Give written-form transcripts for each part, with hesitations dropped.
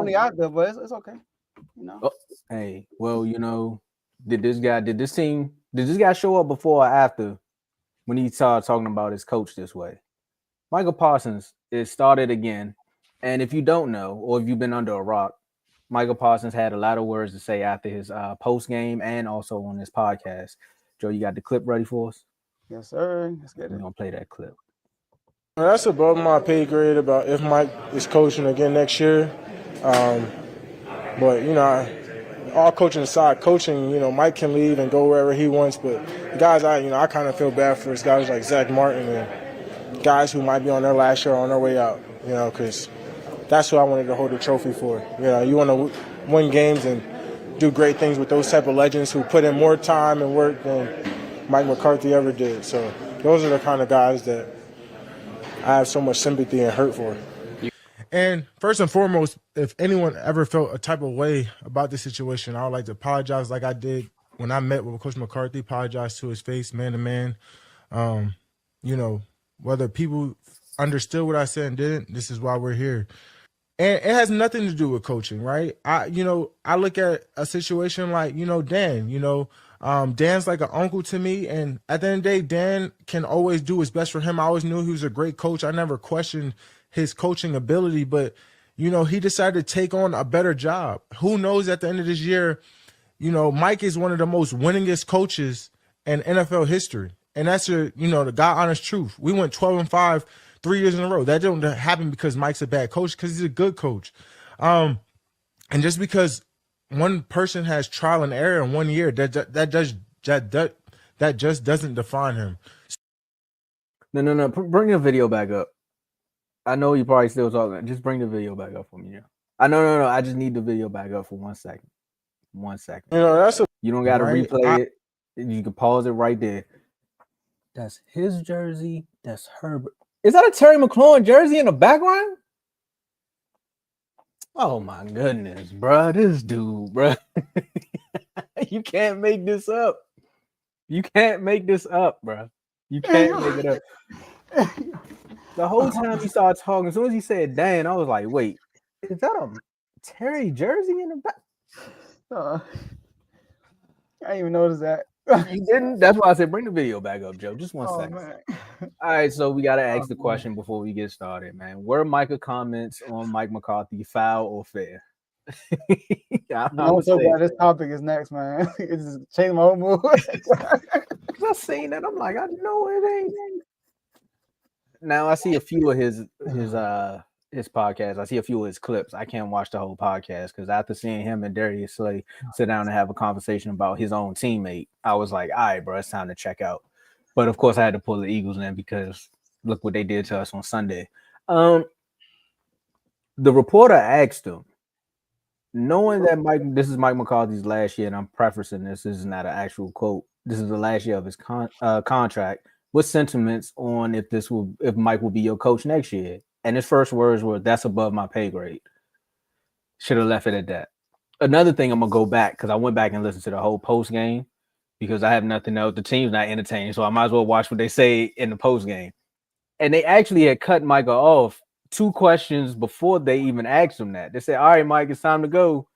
only out there, but it's okay. Oh, hey, well, did this guy show up before or after when he started talking about his coach this way? Micah Parsons is started again. And if you don't know, or if you've been under a rock, Micah Parsons had a lot of words to say after his post game and also on this podcast. Joe, you got the clip ready for us? Yes, sir. Let's get it. We're going to play that clip. That's above my pay grade about if Mike is coaching again next year. But, all coaching aside, Mike can leave and go wherever he wants. But the guys, I kind of feel bad for guys like Zach Martin and guys who might be on their last year on their way out, because that's who I wanted to hold the trophy for. You want to win games and do great things with those type of legends who put in more time and work than Mike McCarthy ever did. So those are the kind of guys that I have so much sympathy and hurt for. And first and foremost, if anyone ever felt a type of way about this situation, I would like to apologize like I did when I met with Coach McCarthy, apologize to his face, man to man. Whether people understood what I said and didn't, this is why we're here. And it has nothing to do with coaching, right? I look at a situation like, Dan, Dan's like an uncle to me. And at the end of the day, Dan can always do what's best for him. I always knew he was a great coach. I never questioned his coaching ability, but, he decided to take on a better job. Who knows at the end of this year, Mike is one of the most winningest coaches in NFL history. And that's the God honest truth. We went 12-5 3 years in a row. That don't happen because Mike's a bad coach, because he's a good coach. And just because one person has trial and error in 1 year, that just doesn't define him. No. Bring the video back up. I know you probably still talking. Just bring the video back up for me. No. I just need the video back up for 1 second. 1 second. You don't got to replay it. You can pause it right there. That's his jersey. That's Herbert. Is that a Terry McLaurin jersey in the background? Oh my goodness, bro. This dude, bro. You can't make this up. You can't make this up, bro. You can't make it up. The whole time he started talking, as soon as he said Dan, I was like, wait, is that a Terry jersey in the back? I didn't even notice that. You didn't? That's why I said bring the video back up, Joe. Just 1 second. Man. All right, so we got to ask the question before we get started, man. Were Micah comments on Mike McCarthy foul or fair? I'm so glad this topic is next, man. It's just changed my whole mood. I seen that. I'm like, I know it ain't. Now I see a few of his podcast. I see a few of his clips. I can't watch the whole podcast because after seeing him and Darius Slay sit down and have a conversation about his own teammate, I was like, all right, bro, it's time to check out. But of course, I had to pull the Eagles in because look what they did to us on Sunday. The reporter asked him, knowing that this is Mike McCarthy's last year, and I'm prefacing this is not an actual quote. This is the last year of his contract. What sentiments on if Mike will be your coach next year? And his first words were, "That's above my pay grade." Should have left it at that. Another thing, I'm gonna go back because I went back and listened to the whole post game because I have nothing else. The team's not entertaining, so I might as well watch what they say in the post game. And they actually had cut Micah off 2 questions before they even asked him that. They said, "All right, Mike, it's time to go,"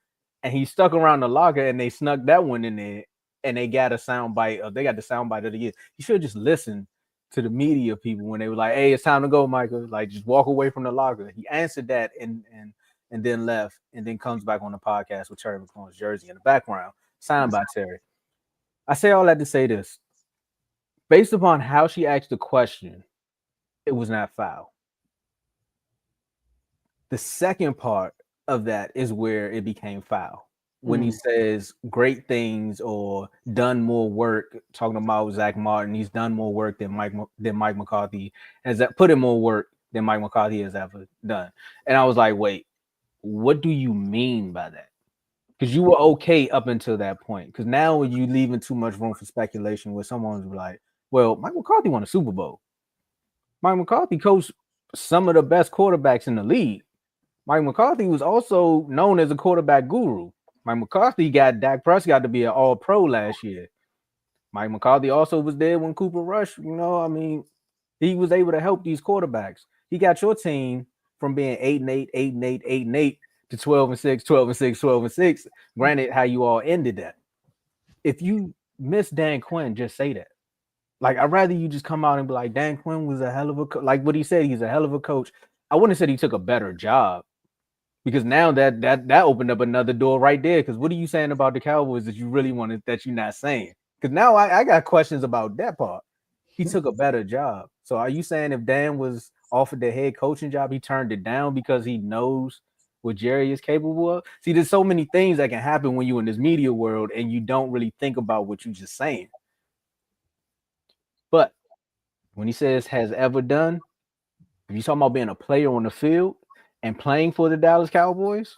and he stuck around the locker, and they snuck that one in there, and they got a sound bite. They got the sound bite of the year. You should just listen to the media people when they were like, "Hey, it's time to go, Micah. Like, just walk away from the locker." He answered that and then left, and then comes back on the podcast with Terry McLaurin's jersey in the background, signed by Terry. I say all that to say this: based upon how she asked the question, it was not foul. The second part of that is where it became foul. When he says great things or done more work, talking about Zach Martin, he's done more work than Mike McCarthy has put in more work than Mike McCarthy has ever done. And I was like, wait, what do you mean by that? Because you were okay up until that point. Because now you leaving too much room for speculation where someone's like, well, Mike McCarthy won a Super Bowl. Mike McCarthy coached some of the best quarterbacks in the league. Mike McCarthy was also known as a quarterback guru. Mike McCarthy got Dak Prescott to be an all-pro last year. Mike McCarthy also was there when Cooper Rush, he was able to help these quarterbacks. He got your team from being 8-8, 8-8, 8-8 to 12-6, 12-6, 12-6. Granted, how you all ended that. If you miss Dan Quinn, just say that. Like, I'd rather you just come out and be like, Dan Quinn was a hell of a like what he said, he's a hell of a coach. I wouldn't have said he took a better job, because now that opened up another door right there. Because what are you saying about the Cowboys that you really wanted that you're not saying? Because now I got questions about that part. He took a better job. So are you saying if Dan was offered the head coaching job, he turned it down because he knows what Jerry is capable of? See, there's so many things that can happen when you're in this media world and you don't really think about what you're just saying. But when he says has ever done, if you're talking about being a player on the field and playing for the Dallas Cowboys,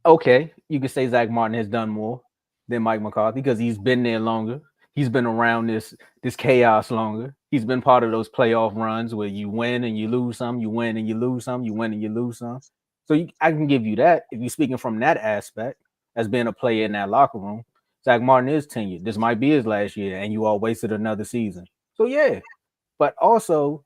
okay, you could say Zach Martin has done more than Mike McCarthy because he's been there longer. He's been around this chaos longer. He's been part of those playoff runs where you win and you lose some, you win and you lose some, you win and you lose some. So I can give you that if you're speaking from that aspect as being a player in that locker room. Zach Martin is tenured. This might be his last year, and you all wasted another season. So yeah, but also,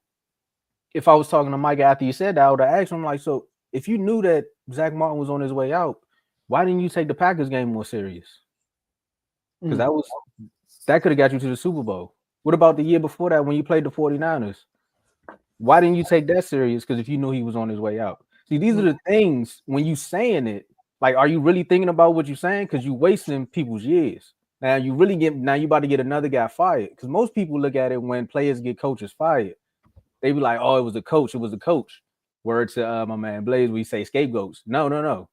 if I was talking to Mike after you said that, I would have asked him, like, so if you knew that Zach Martin was on his way out, why didn't you take the Packers game more serious? Because that could have got you to the Super Bowl. What about the year before that when you played the 49ers? Why didn't you take that serious? Because if you knew he was on his way out. See, these are the things when you saying it, like, are you really thinking about what you're saying? Because you're wasting people's years. Now you about to get another guy fired. Because most people look at it when players get coaches fired. They be like, oh, it was a coach. It was a coach. Word to my man Blaze, we say scapegoats. No.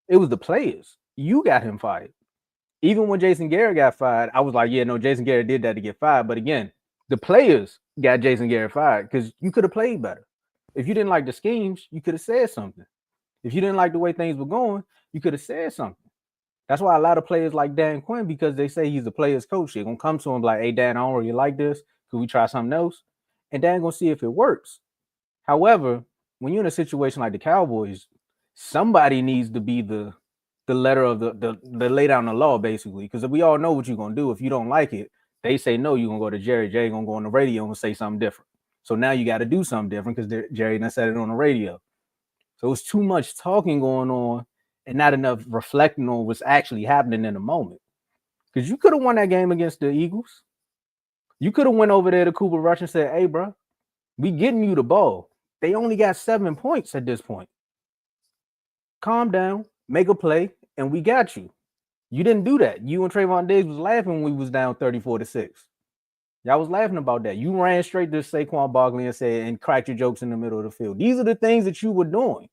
It was the players. You got him fired. Even when Jason Garrett got fired, I was like, yeah, no, Jason Garrett did that to get fired. But again, the players got Jason Garrett fired because you could have played better. If you didn't like the schemes, you could have said something. If you didn't like the way things were going, you could have said something. That's why a lot of players like Dan Quinn, because they say he's the player's coach. They're going to come to him like, hey, Dan, I don't really like this. Could we try something else? And Dan going to see if it works. However, when you're in a situation like the Cowboys, somebody needs to be the letter of the lay down the law, basically, because we all know what you're going to do. If you don't like it, they say no, you're going to go to Jerry. Jerry going to go on the radio and say something different. So now you got to do something different because Jerry done said it on the radio. So it's too much talking going on and not enough reflecting on what's actually happening in the moment. Because you could have won that game against the Eagles. You could have went over there to Cooper Rush and said, hey, bro, we getting you the ball. They only got 7 points at this point. Calm down, make a play, and we got you. You didn't do that. You and Trayvon Diggs was laughing when we was down 34-6. Y'all was laughing about that. You ran straight to Saquon Barkley and said, and cracked your jokes in the middle of the field. These are the things that you were doing.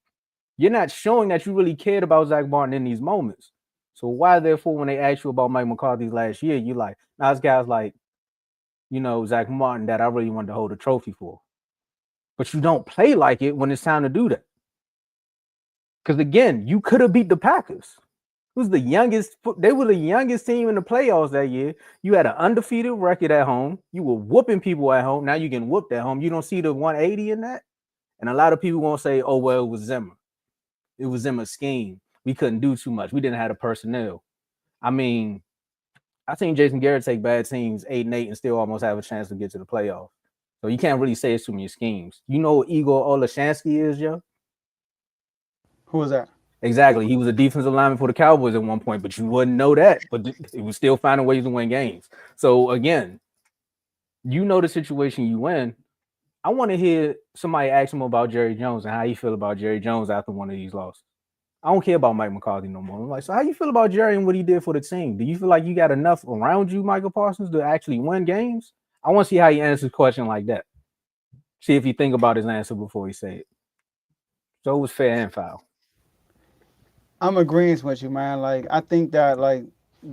You're not showing that you really cared about Zach Martin in these moments. So why, therefore, when they asked you about Mike McCarthy's last year, you like, now this guy's like, you know, Zach Martin that I really wanted to hold a trophy for. But you don't play like it when it's time to do that. Because again, you could have beat the Packers. It was the youngest. They were the youngest team in the playoffs that year. You had an undefeated record at home. You were whooping people at home. Now you getting whooped at home. You don't see the 180 in that. And a lot of people won't say, oh, well, it was Zimmer. It was Zimmer's scheme. We couldn't do too much. We didn't have the personnel. I mean, I seen Jason Garrett take bad teams 8-8 and still almost have a chance to get to the playoffs. So you can't really say it's too many schemes. You know what Igor Olashansky is, Joe? Who was that? Exactly. He was a defensive lineman for the Cowboys at one point, but you wouldn't know that. But it was still finding ways to win games. So again, you know the situation you in. I want to hear somebody ask him about Jerry Jones and how you feel about Jerry Jones after one of these losses. I don't care about Mike McCarthy no more. I'm like, so how you feel about Jerry and what he did for the team? Do you feel like you got enough around you, Micah Parsons, to actually win games? I want to see how he answers a question like that. See if he think about his answer before he say it. So it was fair and foul. I'm agreeing with you, man. Like, I think that, like,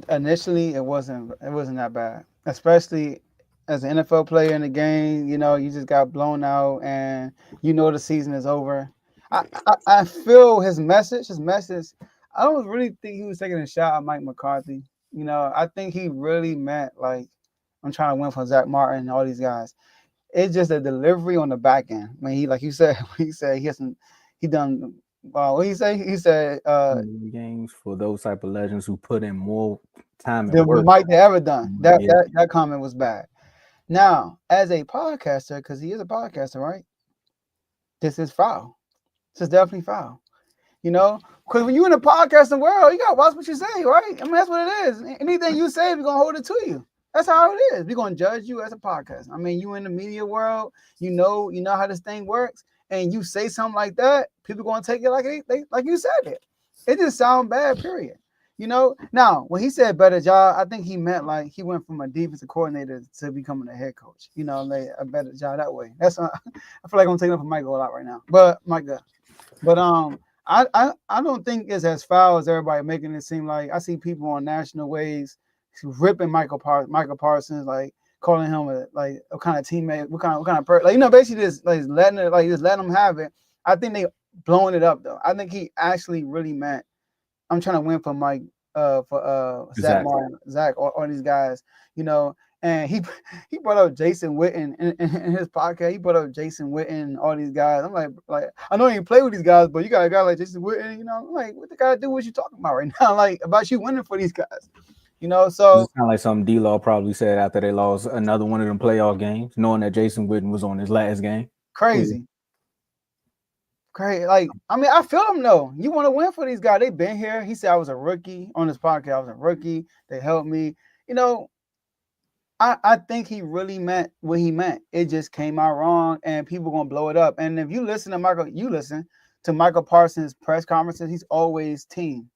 initially it wasn't that bad, especially as an NFL player in the game. You know, you just got blown out, and you know the season is over. I feel his message. I don't really think he was taking a shot at Mike McCarthy. You know, I think he really meant, like, I'm trying to win for Zach Martin and all these guys. It's just a delivery on the back end. When he, like you said, he done. What he say? He said games for those type of legends who put in more time than work. Mike ever done. That comment was bad. Now, as a podcaster, because he is a podcaster, right? This is foul. This is definitely foul. You know, because when you in the podcasting world, you gotta watch what you say, right? I mean, that's what it is. Anything you say, we're gonna hold it to you. That's how it is. We're gonna judge you as a podcast. I mean, you in the media world, you know how this thing works, and you say something like that, people gonna take it like they like you said it. It just sound bad, period. You know, now when he said better job, I think he meant like he went from a defensive coordinator to becoming a head coach. You know, like a better job that way. That's I feel like I'm taking up for Michael a lot right now, but Micah, but I don't think it's as foul as everybody making it seem like. I see people on national waves ripping Micah Parsons, like calling him a kind of teammate, what kind of person, like, you know, basically just like letting him have it. I think they blowing it up though. I think he actually really meant, I'm trying to win for Mike, for Zach Martin, Zach, all these guys, you know. And he brought up Jason Witten in his podcast. He brought up Jason Witten and all these guys. I'm like I know you play with these guys, but you got a guy like Jason Witten, you know. I'm like, what the guy do? What you talking about right now? Like about you winning for these guys, you know. So it's kind of like something D-Law probably said after they lost another one of them playoff games, knowing that Jason Witten was on his last game. Crazy. Like, I mean, I feel him though. You want to win for these guys. They've been here. He said I was a rookie on this podcast. I was a rookie. They helped me. You know, I think he really meant what he meant. It just came out wrong, and people gonna blow it up. And if you listen to Micah Parsons' press conferences, he's always team.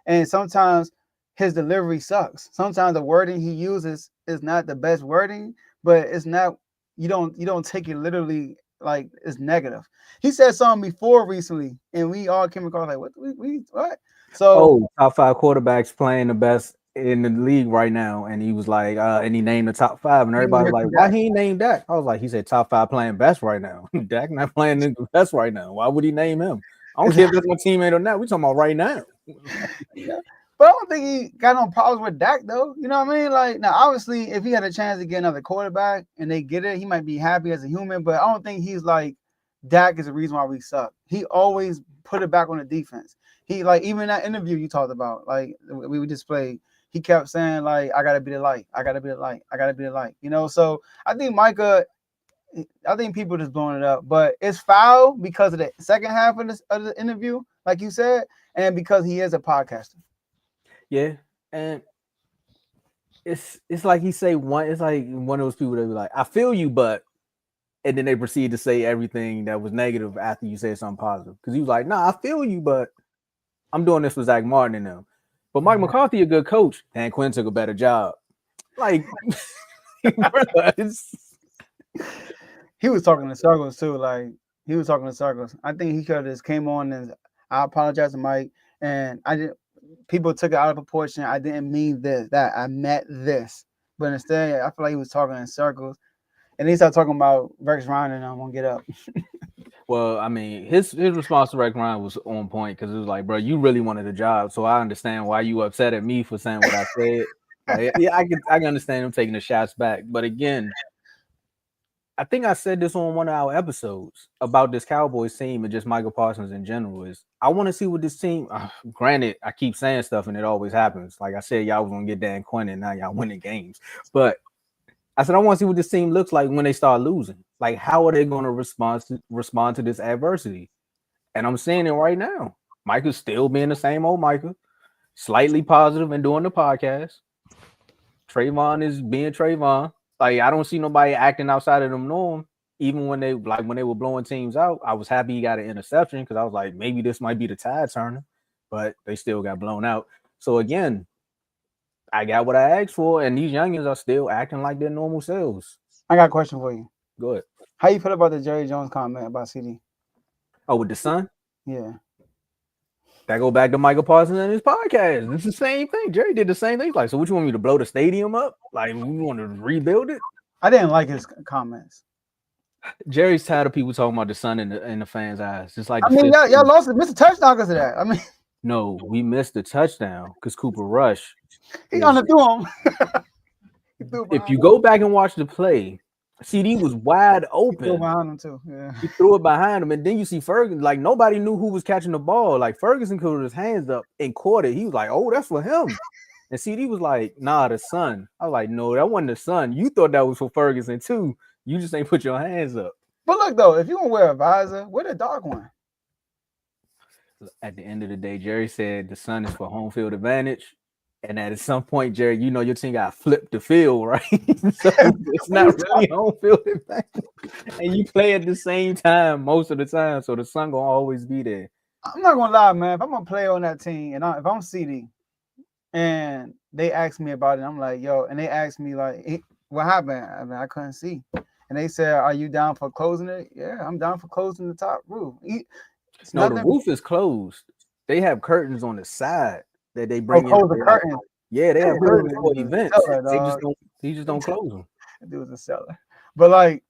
And sometimes his delivery sucks. Sometimes the wording he uses is not the best wording, but it's not. You don't take it literally like it's negative. He said something before recently, and we all came across like, what? So, top 5 quarterbacks playing the best in the league right now, and he was like, and he named the top 5, and everybody was like, why he ain't named Dak? I was like, he said top 5 playing best right now. Dak not playing the best right now. Why would he name him? I don't care if that's my teammate or not. We talking about right now. Yeah. But I don't think he got no problems with Dak though. You know what I mean? Like, now obviously if he had a chance to get another quarterback and they get it, he might be happy as a human, but I don't think he's like Dak is the reason why we suck. He always put it back on the defense. He, like, even that interview you talked about, like we just played, he kept saying, like, I gotta be the light, I gotta be the light, I gotta be the light. You know, so I think people just blowing it up, but it's foul because of the second half of the interview, like you said, and because he is a podcaster. Yeah, and it's like he say one. It's like one of those people that be like, "I feel you," but and then they proceed to say everything that was negative after you said something positive. Because he was like, "Nah, I feel you, but I'm doing this with Zach Martin and them." But Mike McCarthy, a good coach. Dan Quinn took a better job. Like, he was talking in circles too. Like, he was talking in circles. I think he could have just came on and I apologize to Mike, and I didn't. People took it out of proportion. I didn't mean that. I meant this. But instead, I feel like he was talking in circles. And he started talking about Rex Ryan, and I'm gonna get up. Well, I mean, his response to Rex Ryan was on point because it was like, bro, you really wanted a job, so I understand why you upset at me for saying what I said. Like, yeah, I can understand him taking the shots back. But again, I think I said this on one of our episodes about this Cowboys team and just Micah Parsons in general is I want to see what this team, granted, I keep saying stuff and it always happens. Like I said, y'all was going to get Dan Quinn and now y'all winning games. But I said, I want to see what this team looks like when they start losing. Like, how are they going to respond to this adversity? And I'm seeing it right now. Micah's still being the same old Micah, slightly positive and doing the podcast. Trayvon is being Trayvon. Like, I don't see nobody acting outside of them norm. Even when they were blowing teams out, I was happy he got an interception because I was like, maybe this might be the tide turner, but they still got blown out. So again, I got what I asked for, and these youngins are still acting like their normal selves. I got a question for you. Go ahead. How you feel about the Jerry Jones comment about CD? Oh, with the son? Yeah. That go back to Micah Parsons and his podcast. It's the same thing. Jerry did the same thing. Like, so what you want me to blow the stadium up? Like, we want to rebuild it? I didn't like his comments. Jerry's tired of people talking about the sun in the fans' eyes. Just like y'all lost it, missed a touchdown because of that. I mean, no, we missed the touchdown because Cooper Rush. He underthrew him. If you go back and watch the play, CD was wide open. He threw behind him too. Yeah. He threw it behind him, and then you see Ferguson. Like, nobody knew who was catching the ball. Like, Ferguson put his hands up and caught it. He was like, "Oh, that's for him." And CD was like, "Nah, the son." I was like, "No, that wasn't the son. You thought that was for Ferguson too. You just ain't put your hands up." But look though, if you gonna wear a visor, wear the dark one. At the end of the day, Jerry said the sun is for home field advantage. And at some point, Jerry, you know your team got flipped the field, right? So it's not really home field advantage. And you play at the same time most of the time. So the sun gonna always be there. I'm not gonna lie, man. If I'm gonna play on that team, and if I'm CD, and they ask me about it, I'm like, yo, and they asked me like, what happened? I mean, I couldn't see, and they said, are you down for closing it? Yeah, I'm down for closing the top roof. No, the roof is closed. They have curtains on the side that they bring in. Close the curtains. Yeah, they have curtains for events. He just don't close them. Dude was a seller, but like.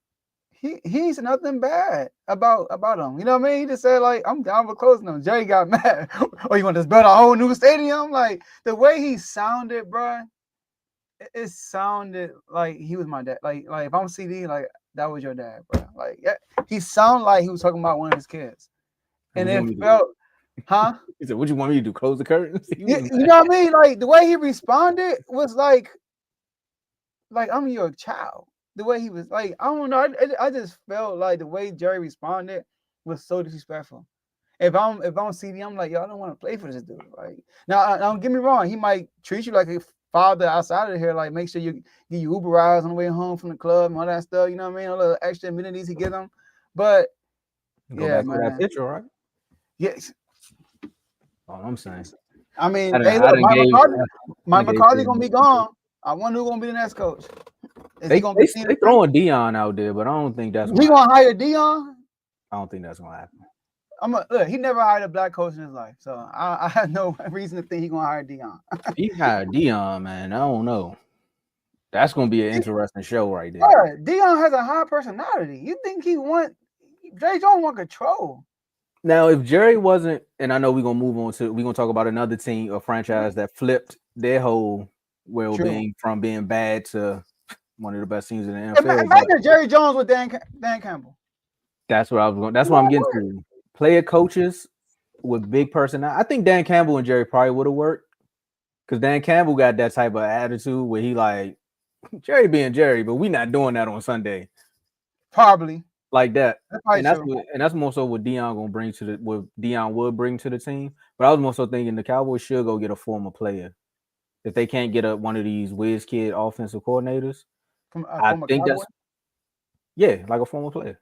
He's nothing bad about him. You know what I mean? He just said, like, I'm down for closing them. Jerry got mad. Oh, you want to build a whole new stadium? Like, the way he sounded, bro, it sounded like he was my dad. Like if I'm CD, like, that was your dad, bro. Like, yeah, he sounded like he was talking about one of his kids. And it felt, huh? He said, what you want me to do? Close the curtains? You know what I mean? Like, the way he responded was like I'm your child. The way he was like, I don't know. I just felt like the way Jerry responded was so disrespectful. If I'm CD, I'm like, yo, I don't want to play for this dude. Like, now, don't get me wrong. He might treat you like a father outside of here. Like, make sure you give you Uber rides on the way home from the club and all that stuff. You know what I mean? All the extra amenities he gives them. But go back to that picture, right? Yes. All I'm saying. I mean, Mike McCarthy gonna be gone. I wonder who's gonna be the next coach. They throwing Dion out there, but I don't think that's he gonna hire Dion. I don't think that's gonna happen. Look, he never hired a black coach in his life, so I have no reason to think he's gonna hire Dion. He hired Dion, man. I don't know. That's gonna be an interesting show right there. Yeah, Dion has a high personality. You think Jerry Jones want control? Now, if Jerry wasn't, and I know we're gonna talk about another team, a franchise that flipped their whole well-being from being bad to one of the best teams in the NFL. Imagine Jerry Jones with Dan Campbell. That's what I was going. That's what I'm getting to. Player coaches with big personality. I think Dan Campbell and Jerry probably would have worked because Dan Campbell got that type of attitude where he like Jerry being Jerry, but we not doing that on Sunday. Probably like that, and that's more so what Dion gonna bring to what Dion would bring to the team. But I was more so thinking the Cowboys should go get a former player if they can't get one of these whiz kid offensive coordinators. I think that's like a former player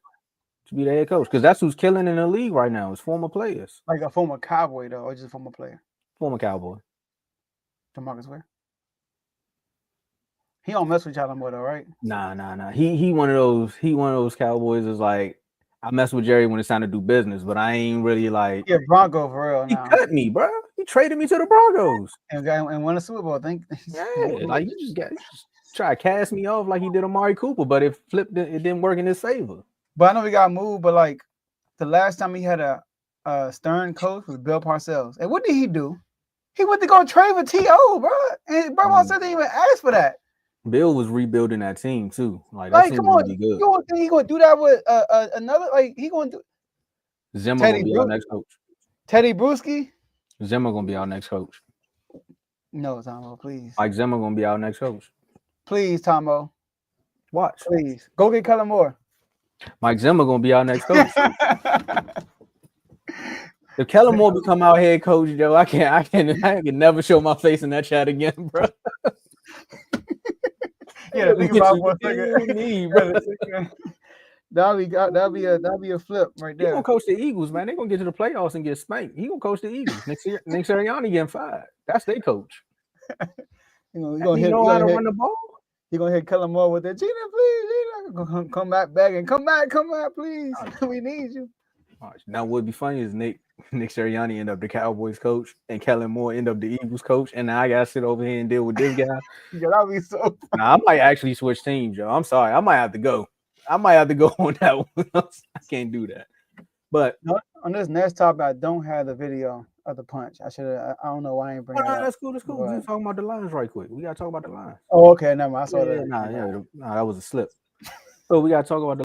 to be the head coach because that's who's killing in the league right now is former players. Like a former Cowboy though, or just a former player? Former Cowboy. DeMarcus Ware. He don't mess with y'all no more though, right? Nah. He one of those Cowboys is like I mess with Jerry when it's time to do business, but I ain't really like Bronco for real. He cut me, bro. He traded me to the Broncos and won a Super Bowl. Like you just try to cast me off like he did Amari Cooper, but it flipped. It didn't work in his favor. But I know we got moved. But like the last time he had a stern coach was Bill Parcells, and what did he do? He went to go trade with T.O., bro. And Bill Parcells didn't even ask for that. Bill was rebuilding that team too. Like that team was really good. You don't think he gonna do that with another? Like he gonna do? Zimmer gonna be our next coach. Teddy Bruschi. Zimmer gonna be our next coach. No, Tomo, please. Like Zimmer gonna be our next coach. Please, Tomo. Watch. Please go get Kellen Moore. Mike Zimmer gonna be our next coach. If Kellen Moore become our head coach, Joe, I can never show my face in that chat again, bro. Yeah, think about 1 second. That'll be a flip right there. He gonna coach the Eagles, man. They gonna get to the playoffs and get spanked. He gonna coach the Eagles next year. Nick Sirianni getting fired. That's their coach. He gonna run the ball. He gonna hit Kellen Moore with that. Gina, please, Gina, come back, and come back, please. We need you. Now, what would be funny is Nick Sirianni end up the Cowboys coach and Kellen Moore end up the Eagles coach, and now I gotta sit over here and deal with this guy. Yeah, that'd be so. Nah, I might actually switch teams, Joe. I'm sorry, I might have to go. On that one. I can't do that. But on this next topic, I don't have the video of the punch. I don't know why I ain't bring it up. That's cool. We're talking about the lines right quick. We gotta talk about the lines. Oh, okay. Never mind. I saw that. Nah, that was a slip. So we gotta talk about the